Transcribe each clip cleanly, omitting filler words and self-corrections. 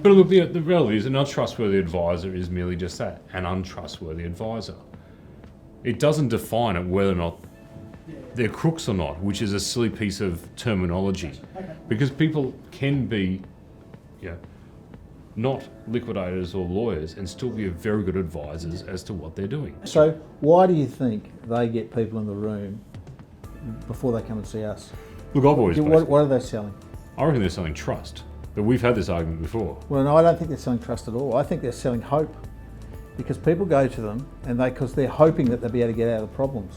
But look, the reality is an untrustworthy advisor is merely just that, an untrustworthy advisor. It doesn't define it whether or not they're crooks or not, which is a silly piece of terminology. Because people can be not liquidators or lawyers and still be very good advisors as to what they're doing. So why do you think they get people in the room before they come and see us? Look, I've always What are they selling? I reckon they're selling trust. But we've had this argument before. Well, no, I don't think they're selling trust at all. I think they're selling hope. Because people go to them and because they're hoping that they'll be able to get out of the problems.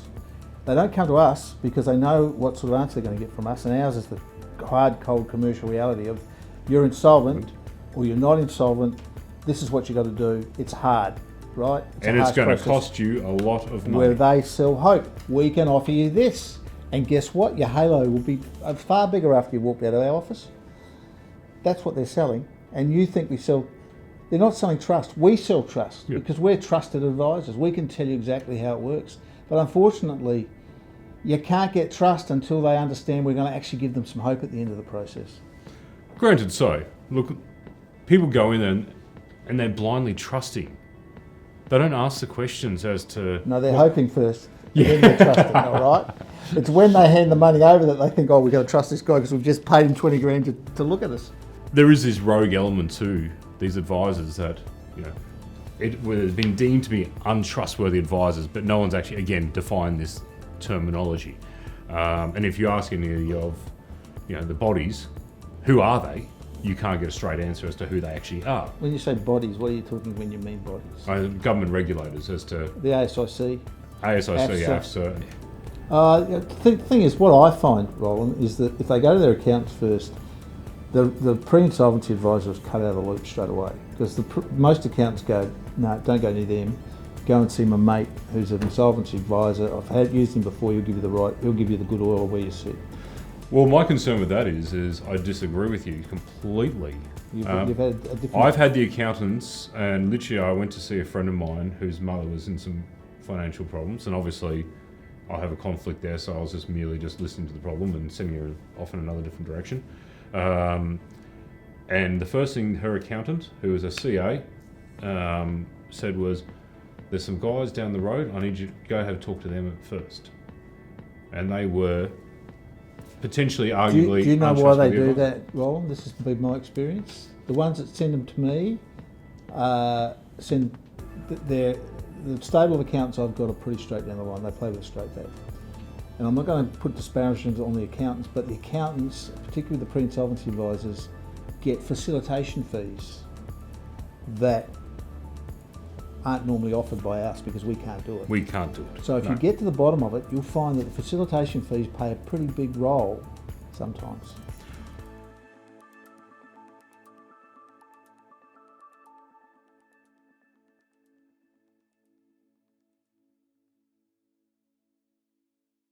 They don't come to us because they know what sort of answer they're going to get from us, and ours is the hard, cold commercial reality of you're insolvent or you're not insolvent, this is what you've got to do. It's hard, right? It's going to cost you a lot of money. Where they sell hope. We can offer you this. And guess what? Your halo will be far bigger after you walk out of our office. That's what they're selling. And you think we sell... They're not selling trust. We sell trust because we're trusted advisors. We can tell you exactly how it works. But unfortunately, you can't get trust until they understand we're going to actually give them some hope at the end of the process. Granted so. Look, people go in there and they're blindly trusting. They don't ask the questions as to... No, they're hoping first. Then they're trusting, all right? It's when they hand the money over that they think, oh, we've got to trust this guy because we've just paid him 20 grand to look at us. There is this rogue element to these advisors that, it has been deemed to be untrustworthy advisors, but no one's actually, again, defined this terminology. And if you ask any of, the bodies, who are they? You can't get a straight answer as to who they actually are. When you say bodies, what are you talking when you mean bodies? Government regulators as to... The ASIC. ASIC, AFSA. The thing is, what I find, Roland, is that if they go to their accountants first, the pre-insolvency advisor is cut out of the loop straight away because most accountants go, no, don't go near them. Go and see my mate who's an insolvency advisor. I've used him before. He'll give you the good oil where you sit. Well, my concern with that is I disagree with you completely. You've had a different... I've had the accountants, and literally I went to see a friend of mine whose mother was in some financial problems, and obviously I have a conflict there, so I was just merely listening to the problem and sending her off in another different direction. And the first thing her accountant, who was a CA, said was, there's some guys down the road, I need you to go have a talk to them first. And they were potentially, arguably... Do you know why they do that, Roland? This has been my experience. The ones that send them to me, the stable of accountants I've got are pretty straight down the line. They play with a straight bat. And I'm not going to put disparagements on the accountants, but the accountants, particularly the pre-insolvency advisors, get facilitation fees that aren't normally offered by us because we can't do it. We can't do it. So if you get to the bottom of it, you'll find that the facilitation fees play a pretty big role sometimes.